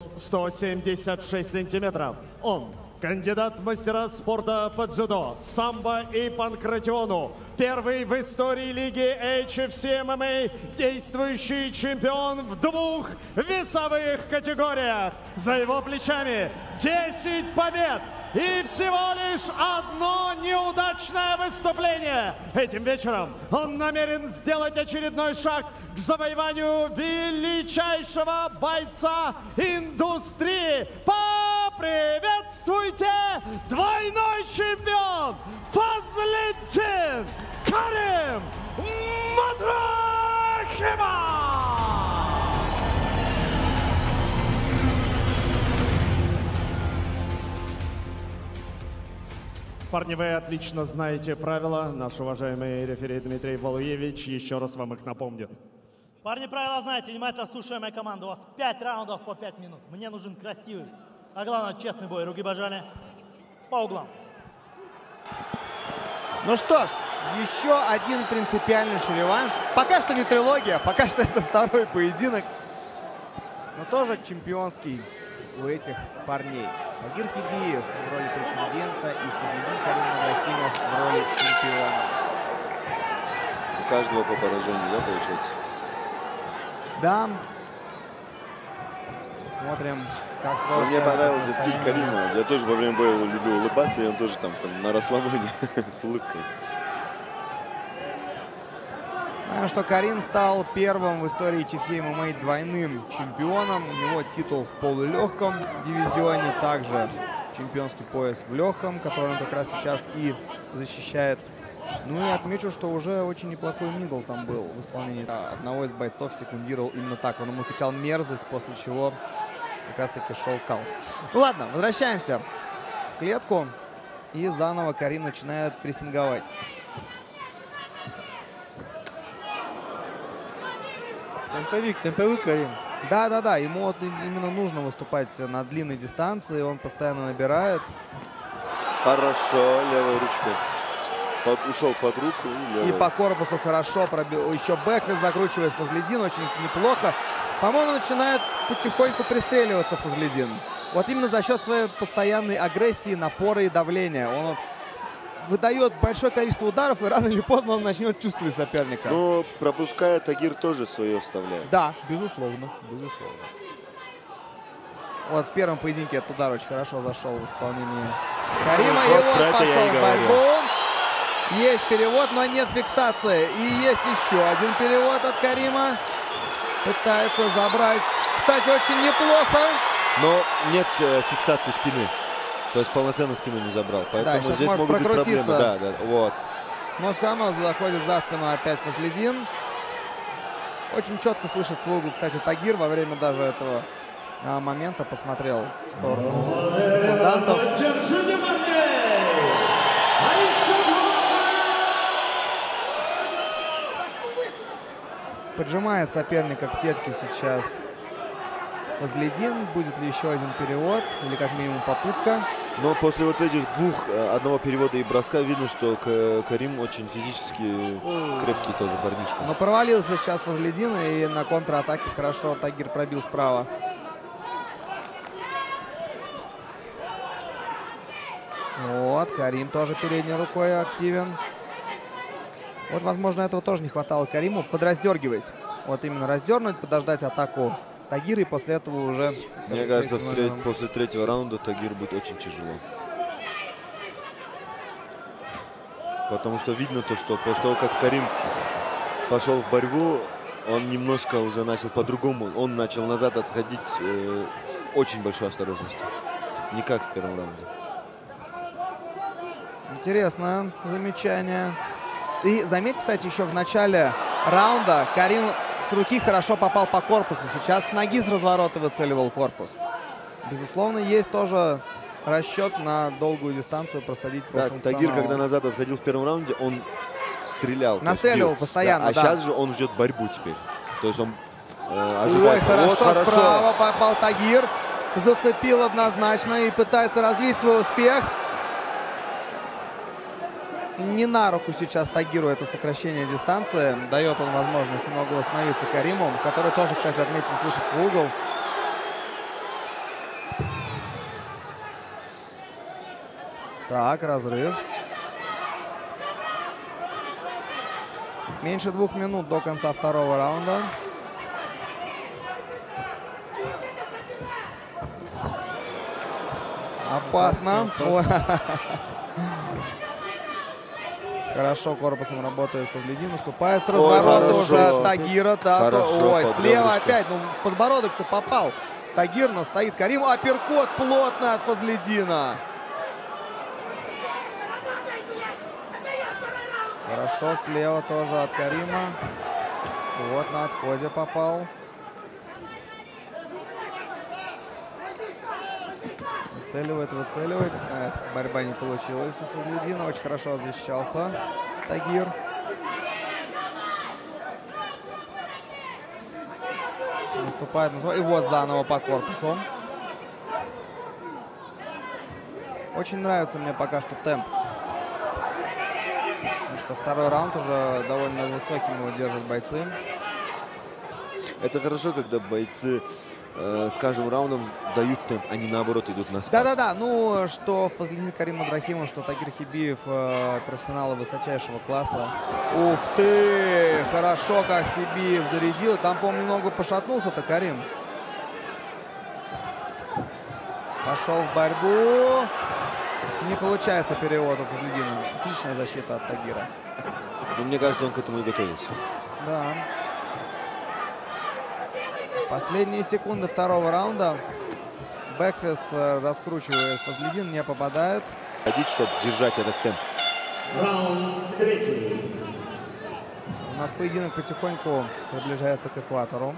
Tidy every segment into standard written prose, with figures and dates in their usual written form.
176 сантиметров. Он кандидат в мастера спорта по дзюдо, самбо и панкратиону. Первый в истории лиги HFC MMA действующий чемпион в 2 весовых категориях. За его плечами 10 побед и всего лишь одно неудачное выступление. Этим вечером он намерен сделать очередной шаг к завоеванию величайшего бойца индустрии. Поприветствуйте двойной чемпион Фазлиддин Карим Мадрахимов! Парни, вы отлично знаете правила. Наш уважаемый рефери Дмитрий Валуевич еще раз вам их напомнит. Парни, правила знаете, внимательно слушаем мою команду. У вас 5 раундов по 5 минут. Мне нужен красивый, а главное честный бой. Руки бажали по углам. Ну что ж, еще один принципиальнейший реванш. Пока что не трилогия, пока что это второй поединок. Но тоже чемпионский у этих парней. Тагир Хибиев в роли претендента и Фазлиддин Карим Мадрахимов в роли чемпиона. У каждого по поражению, да, получается? Да. Смотрим, как сложно. Мне понравился стиль Карима. Я тоже во время боя люблю улыбаться, и он тоже там на расслабоне с улыбкой. Знаем, что Карим стал первым в истории HFC MMA двойным чемпионом. У него титул в полулегком дивизионе, также чемпионский пояс в легком, который он как раз сейчас и защищает. Ну и отмечу, что уже очень неплохой мидл там был в исполнении одного из бойцов, секундировал именно так. Он ему кричал мерзость, после чего как раз таки шел калф. Ну ладно, возвращаемся в клетку. И заново Карим начинает прессинговать. Темповик Карим. Да, ему вот именно нужно выступать на длинной дистанции, он постоянно набирает. Хорошо, левой ручкой. Ушел под руку. И по корпусу хорошо пробил. Еще бэкфист закручивает Фазлиддин, очень неплохо. По-моему, начинает потихоньку пристреливаться Фазлиддин. Вот именно за счет своей постоянной агрессии, напора и давления. Он выдает большое количество ударов, и рано или поздно он начнет чувствовать соперника. Но пропуская, Тагир тоже свое вставляет. Да, безусловно, безусловно. Вот в первом поединке этот удар очень хорошо зашел в исполнении Карима. И вот пошел в борьбу. Есть перевод, но нет фиксации. И есть еще один перевод от Карима. Пытается забрать. Кстати, очень неплохо. Но нет фиксации спины. То есть полноценно спину не забрал. Поэтому да, здесь могут быть проблемы. Да, вот. Но все равно заходит за спину опять Фазлиддин. Очень четко слышит свой угол. Кстати, Тагир во время даже этого момента посмотрел в сторону секундантов. Поджимает соперника к сетке сейчас Фазлиддин. Будет ли еще один перевод или как минимум попытка? Но после вот этих одного перевода и броска видно, что Карим очень физически крепкий тоже парнишка. Но провалился сейчас Фазлиддин, и на контратаке хорошо Тагир пробил справа. Вот, Карим тоже передней рукой активен. Вот, возможно, этого тоже не хватало Кариму. Подраздергивать. Вот именно раздернуть, подождать атаку Тагира, и после этого уже... Мне кажется, после третьего раунда Тагир будет очень тяжело. Потому что видно то, что после того, как Карим пошел в борьбу, он немножко уже начал по-другому. Он начал назад отходить очень большой осторожностью. Не как в первом раунде. Интересное замечание. И заметь, кстати, еще в начале раунда Карим с руки хорошо попал по корпусу. Сейчас с ноги с разворота выцеливал корпус. Безусловно, есть тоже расчет на долгую дистанцию просадить по функционалу. Тагир, когда назад отходил в первом раунде, он стрелял. Настреливал постоянно, да. А сейчас же он ждет борьбу теперь. То есть он ожидает. Ой, хорошо, вот, справа попал Тагир. Зацепил однозначно и пытается развить свой успех. Не на руку сейчас Тагиру это сокращение дистанции. Дает он возможность немного восстановиться Кариму, который тоже, кстати, отметим, слышит свой угол. Так, разрыв. Меньше 2 минут до конца второго раунда. Опасно. Хорошо корпусом работает Фазлидин. Уступает с разворота уже от Тагира. Да, ой, слева опять. Ну, в подбородок-то попал Тагир, но стоит Карим. Апперкот плотно от Фазлидина. Хорошо слева тоже от Карима. Вот на отходе попал. Выцеливает, выцеливает. Борьба не получилась у Фазлидина. Очень хорошо защищался Тагир. Наступает. И вот заново по корпусу. Очень нравится мне пока что темп. Потому что второй раунд уже довольно высоким его держат бойцы. Это хорошо, когда бойцы с каждым раундом дают темп, они наоборот идут на спад. Да-да-да, ну что Фазлидин Карим Мадрахимов, что Тагир Хибиев, профессионалы высочайшего класса. Ух ты! Хорошо, как Хибиев зарядил. Там, по-моему, немного пошатнулся-то Карим. Пошел в борьбу. Не получается перевод у Фазлидина. Отличная защита от Тагира. Но мне кажется, он к этому и готовился. Да. Последние секунды второго раунда. Бэкфест раскручивает. Фазлидин не попадает. Ходить, чтобы держать этот темп. Раунд третий. У нас поединок потихоньку приближается к экватору.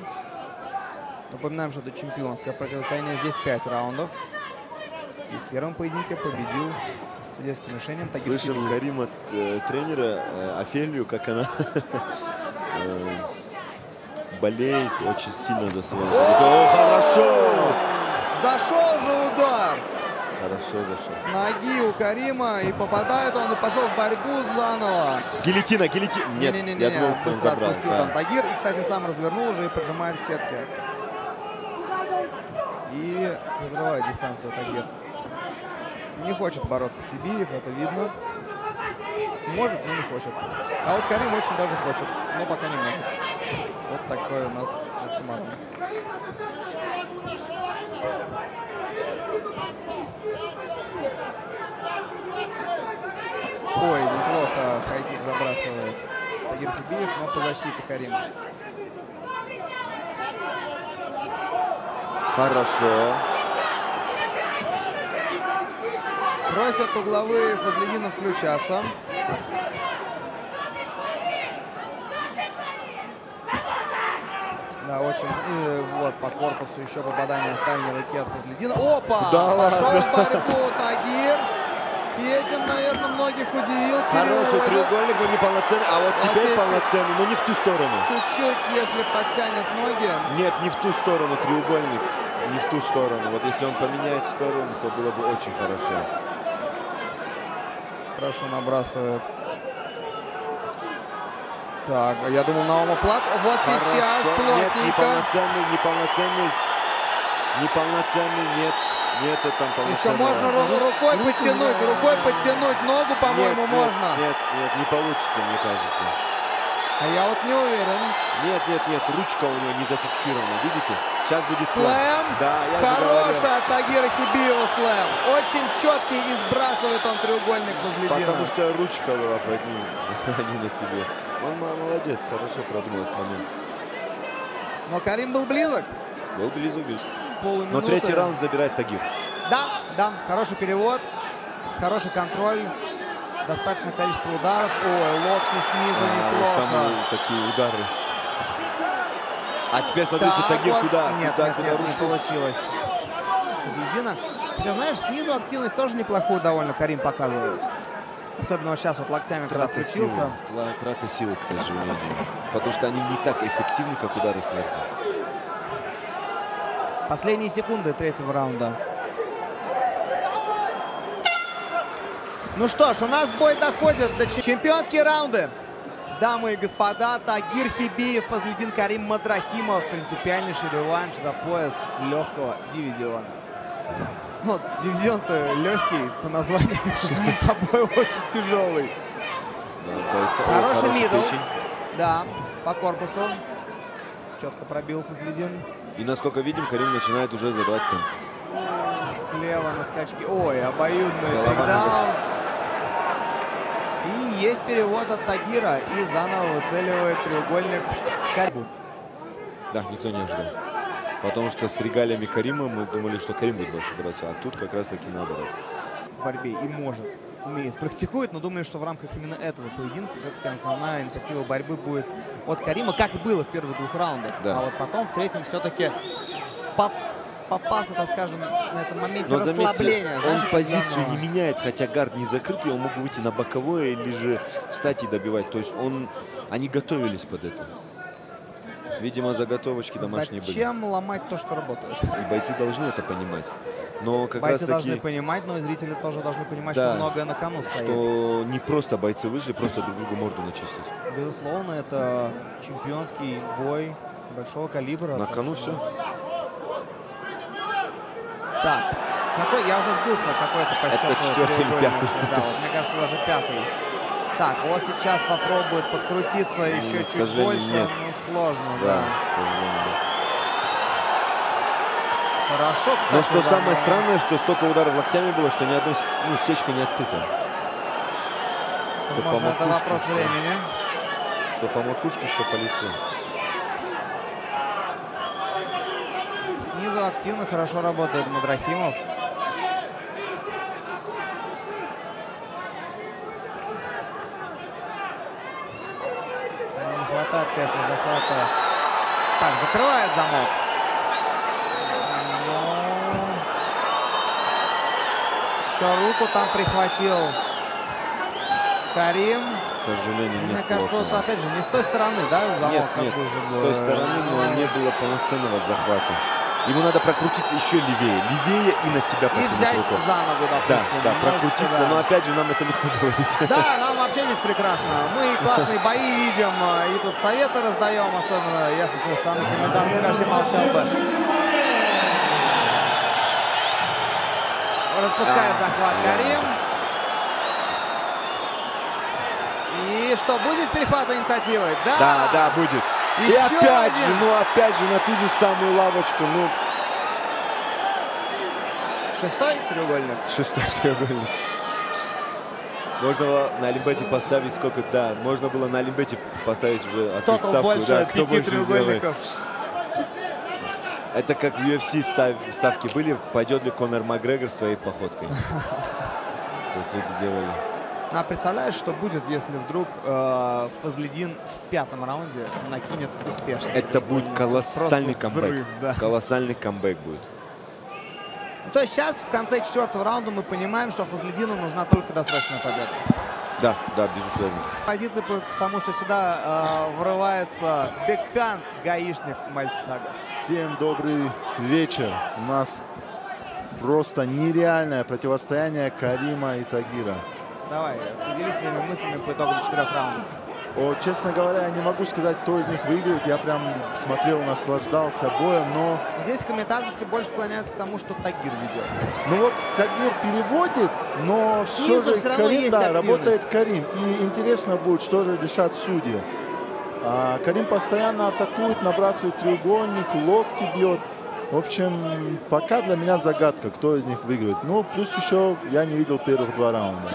Напоминаем, что это чемпионское противостояние. Здесь 5 раундов. И в первом поединке победил судейским решением Тагир Хибиев. Слышим Карим от тренера Офелию, как она болеет очень сильно за свою. Хорошо! Зашел же удар! Хорошо зашел. С ноги у Карима. И попадает он, и пошел в борьбу заново. Гильотина, гильотина. Нет, не-не-не, я думал, он быстро забрал. отпустил там Тагир. И, кстати, сам развернул уже и поджимает к сетке. И разрывает дистанцию Тагир. Не хочет бороться Хибиев, это видно. Может, но не хочет. А вот Карим очень даже хочет, но пока не может. Вот такой у нас максимально. Ой, неплохо хайкик забрасывает Тагир Хибиев, но по защите Карима. Хорошо. Просят угловые Фазлидина включаться. Да, очень. И вот по корпусу еще попадание с дальней руки от Фазлидина. Опа! Да, пошел ладно. в борьбу Тагир. И этим, наверное, многих удивил. Хороший Переводит. треугольник, но не полноценный. А вот теперь теперь полноценный, но не в ту сторону. Чуть-чуть, если подтянет ноги. Нет, не в ту сторону треугольник. Не в ту сторону. Вот если он поменяет сторону, то было бы очень хорошо. Хорошо набрасывает. Так, я думал на омоплат. Вот сейчас Хорошо. Нет, плотненько. неполноценный, нет. Нету там Еще полноценного. можно рукой подтянуть ногу, по-моему, Нет, можно. Нет, не получится, мне кажется. А я вот не уверен. Нет, ручка у него не зафиксирована, видите? Сейчас будет Слэм. Да, я же говорил. Хороший от Тагира Хибиева слэм. Очень четкий, и сбрасывает он треугольник Фазлидина. Потому что ручка была под ним, а не на себе. Он молодец, хорошо продумал этот момент. Но Карим был близок. Был близок. Полуминуты. Но третий раунд забирает Тагир. Да, хороший перевод, хороший контроль, достаточное количество ударов. Ой, локти снизу неплохо. Самые такие удары. А теперь смотрите, Так, Тагир вот. куда? Нет, куда не ручку? получилось. Фазлидина. Ты знаешь, снизу активность тоже неплохую довольно Карим показывает. Особенно вот сейчас вот локтями, когда включился. Трата силы, к сожалению. Потому что они не так эффективны, как удары сверху. Последние секунды третьего раунда. Ну что ж, у нас бой доходит до чемпионские раунды. Дамы и господа, Тагир Хибиев, Фазлидин Карим Мадрахимов. Принципиальнейший реванш за пояс легкого дивизиона. Ну, дивизион-то легкий по названию, а бой очень тяжелый. Хороший мидл. Да, по корпусу. Четко пробил Фазлидин. И насколько видим, Карим начинает уже задавать темп. Слева на скачке. Ой, обоюдный тейкдаун. И есть перевод от Тагира. И заново выцеливает треугольник Кариму. Да, никто не ожидал. Потому что с регалиями Карима мы думали, что Карим будет больше бороться. А тут как раз таки наоборот. В борьбе и может, умеет, практикует. Но думаю, что в рамках именно этого поединка все-таки основная инициатива борьбы будет от Карима. Как и было в первых 2 раундах. Да. А вот потом в третьем все-таки попался, так скажем, на этом моменте Но расслабления. Заметьте, он позицию не меняет, хотя гард не закрытый, он мог выйти на боковое или же встать и добивать. То есть они готовились под это. Видимо, заготовочки домашние были. Зачем ломать то, что работает? И бойцы должны это понимать. Но как бойцы раз должны понимать, но и зрители тоже должны понимать, да, что многое на кону стоит. Что не просто бойцы вышли, просто друг другу морду начистить. Безусловно, это чемпионский бой большого калибра. На кону все. Так, я уже сбился, какой-то по счету. Это 4-й или 5-й. Да, вот, мне кажется, даже 5-й. Так, вот сейчас попробует подкрутиться еще чуть больше. Нет. Ну, сложно, да. Хорошо, кстати. Но что самое странное, что столько ударов локтями было, что ни одной сечка не открыта. Может, это вопрос времени. Что по макушке, что по лицу. Снизу активно, хорошо работает Мадрахимов. Не хватает, конечно, захвата. Так, закрывает замок. Еще руку там прихватил Карим. К сожалению, нет. Мне кажется, вот опять же не с той стороны, да, замок? Нет, с той стороны, но не было полноценного захвата. Ему надо прокрутиться еще левее и на себя потянуть и взять руку. за ногу, допустим. Да, прокрутиться, да. но опять же нам это легко говорить. Да, нам вообще здесь прекрасно. Мы классные бои видим, и тут советы раздаем, особенно я со своей стороны комендант скажем, молчал бы. Распускает захват Карим. И что, будет здесь перехват инициативы? Да, будет. Еще и опять один. же, опять же, на ту же самую лавочку. 6-й треугольник. 6-й треугольник. Можно было на Олимбете поставить сколько, да, можно было на Олимбете поставить уже открыть ставку. Больше, да, 5 треугольников. Это как в UFC ставки были, пойдет ли Конор Макгрегор своей походкой. То есть люди делали. А представляешь, что будет, если вдруг Фазлидин в 5-м раунде накинет успешно? Это будет колоссальный камбэк. Взрыв, да. Колоссальный камбэк будет. То есть сейчас в конце 4-го раунда мы понимаем, что Фазлидину нужна только досрочная победа. Да, безусловно. Позиции, потому что сюда врывается Бекхан, гаишник Мальсагов. Всем добрый вечер. У нас просто нереальное противостояние Карима и Тагира. Давай, поделись своими мыслями по итогам 4 раундов. Честно говоря, я не могу сказать, кто из них выиграет. Я прям смотрел, наслаждался боем, но... Здесь комментаторски больше склоняются к тому, что Тагир ведет. Ну вот Тагир переводит, но снизу все равно Карим, есть да, активность. работает Карим. И интересно будет, что же решат судьи. Карим постоянно атакует, набрасывает треугольник, локти бьет. В общем, пока для меня загадка, кто из них выиграет. Ну, плюс еще я не видел первых 2 раунда.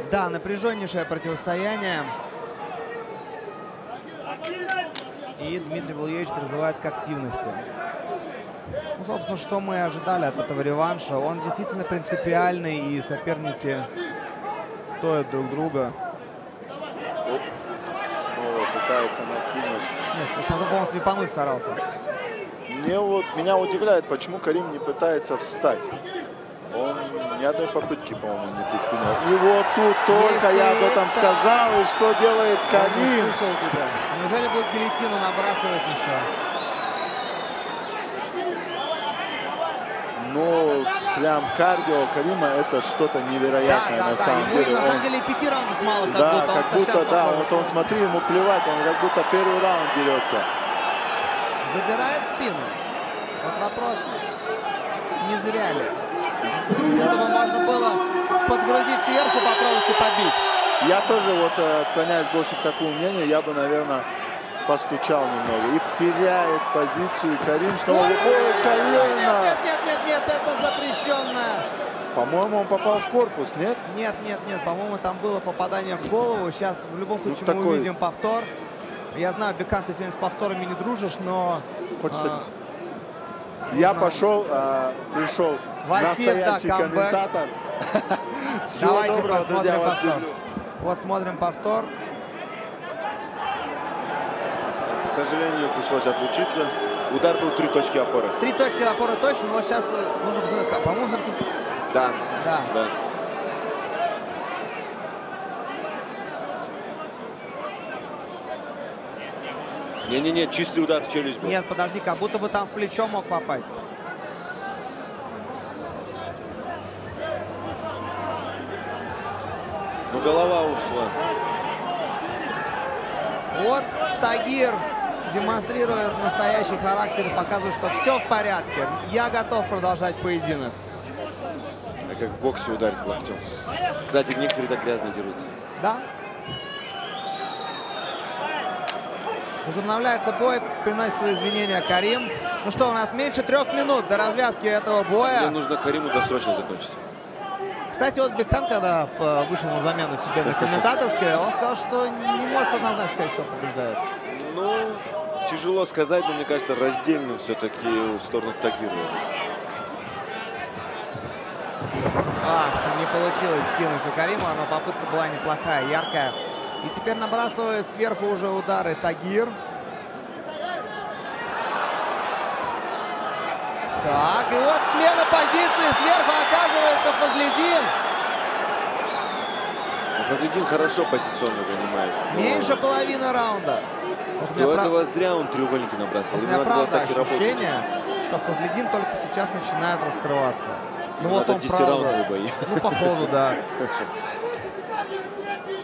Да, напряженнейшее противостояние. И Дмитрий Валуевич призывает к активности. Ну, собственно, что мы ожидали от этого реванша. Он действительно принципиальный, и соперники стоят друг друга. Снова пытается накинуть. Нет, сейчас он, по-моему, свипануть старался. Меня удивляет, почему Карим не пытается встать. Он ни одной попытки, по-моему, не предпринял. И вот тут только я об этом сказал, и что делает Карим. Слышал тебя. Неужели будет гильотину набрасывать еще? Ну, прям кардио Карима — это что-то невероятное на самом ему деле. на самом деле 5 раундов мало, как да, будто. как будто, да. Вот он, смотри, ему плевать, он как будто первый раунд берется. Забирает спину. Вот вопрос, не зря ли? Этого можно было подгрузить сверху, попробовать и побить. Я тоже вот склоняюсь больше к такому мнению. Я бы, наверное, постучал немного. И теряет позицию Карим. Снова выходит колено. Нет, это запрещенное. По-моему, он попал в корпус, нет? Нет. По-моему, там было попадание в голову. Сейчас в любом случае мы увидим повтор. Я знаю, Бекхан, ты сегодня с повторами не дружишь, но... Я пошел, пришел настоящий комментатор. Давайте посмотрим повтор. Вот смотрим повтор. К сожалению, пришлось отлучиться. Удар был 3 точки опоры. 3 точки опоры точно, но вот сейчас нужно посмотреть. По-моему, все-таки... Да. Не, чистый удар в челюсть был. Нет, подожди, как будто бы там в плечо мог попасть. Но голова ушла. Вот Тагир демонстрирует настоящий характер и показывает, что все в порядке. Я готов продолжать поединок. А как в боксе ударить локтем. Кстати, некоторые так грязно дерутся. Да. Возобновляется бой, приносит свои извинения Карим. Ну что, у нас меньше 3 минут до развязки этого боя. Мне нужно Кариму досрочно закончить. Кстати, вот Бекхан, когда вышел на замену себе на комментаторской, он сказал, что не может однозначно сказать, кто побеждает. Ну, тяжело сказать, но мне кажется, раздельно все-таки в сторону Тагира. Не получилось скинуть у Карима, но попытка была неплохая, яркая. И теперь набрасывает сверху уже удары Тагир. Так, и вот смена позиции. Сверху оказывается Фазлидин. Фазлидин хорошо позиционно занимает. Меньше половины раунда. До этого зря он треугольники набрасывал. У меня правда ощущение, что Фазлидин только сейчас начинает раскрываться. Ну вот он правда. Ну походу, да.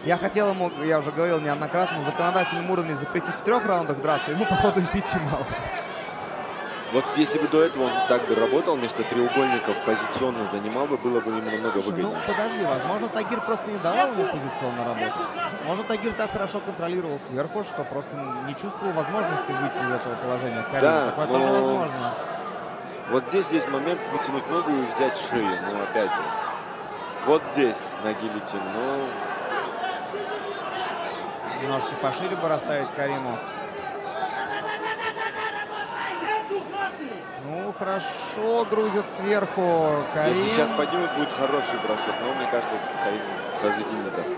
Я хотел ему, я уже говорил неоднократно, на законодательном уровне запретить в 3 раундах драться. Ему походу и пить мало. Вот если бы до этого он так бы работал, вместо треугольников позиционно занимал бы, было бы ему намного выгоднее. Ну подожди, возможно, Тагир просто не давал ему позиционно работать. Возможно, Тагир так хорошо контролировал сверху, что просто не чувствовал возможности выйти из этого положения. Да, такое тоже возможно. Вот здесь есть момент вытянуть ногу и взять шею. Но опять же, вот здесь на гильотин, но... Немножко пошире бы расставить Кариму. Ну, хорошо грузит сверху Карим. Если сейчас поднимет, будет хороший бросок. Но мне кажется, Карим Фазлидин не даст.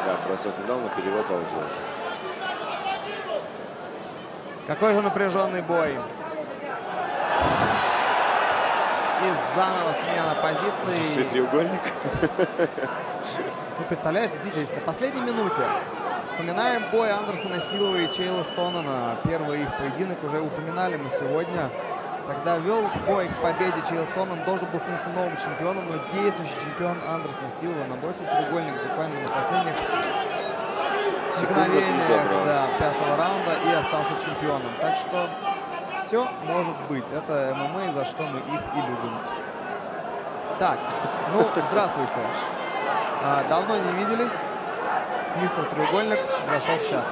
Да, бросок не дал, но перевод дал делать. Какой же напряженный бой. И заново смена позиции. Треугольник. Ну, представляешь, действительно, на последней минуте вспоминаем бой Андерсона Силова и Чейла Соннена. Первый их поединок уже упоминали мы сегодня. Тогда вел бой к победе Чейл Соннен, должен был становиться новым чемпионом, но действующий чемпион Андерсон Силва набросил треугольник буквально на последних мгновениях 5-го раунда и остался чемпионом. Так что все может быть. Это ММА, за что мы их и любим. Так, ну, здравствуйте. Давно не виделись. Мистер Треугольник зашел в чат.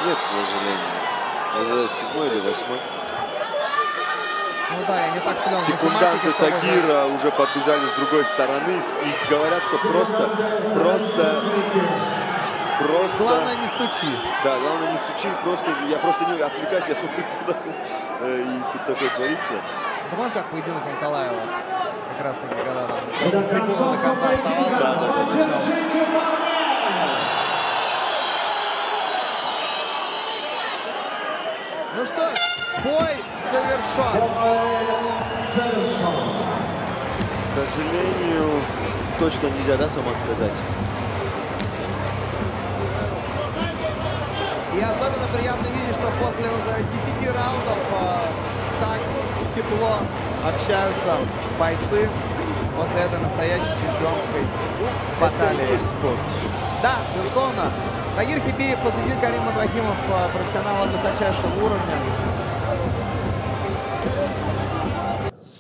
Нет, к сожалению. Даже 7-й или 8-й. Ну да, я не так силен в секунданты математике, чтобы Тагира уже подбежали с другой стороны и говорят, что просто... Главное, не стучи. Да, главное, не стучи. Я просто не отвлекаюсь, я смотрю туда, и тут такое творится. Ты можешь как поединок Николаева? Как раз таки, когда там просто секунда до конца оставалось. Ну что ж, бой завершен. К сожалению, точно нельзя, да, Самат, сказать? И особенно приятно видеть, что после уже 10 раундов так тепло общаются бойцы после этой настоящей чемпионской баталии. Спорт. Да, безусловно. Тагир Хибиев победил Карим Мадрахимов, профессионала высочайшего уровня.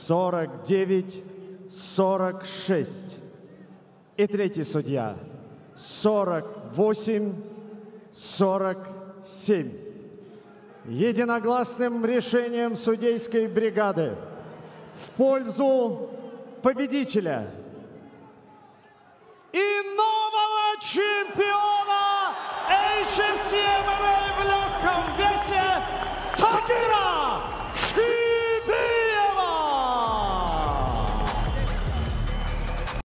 49-46. И третий судья. 48-47. Единогласным решением судейской бригады в пользу победителя и нового чемпиона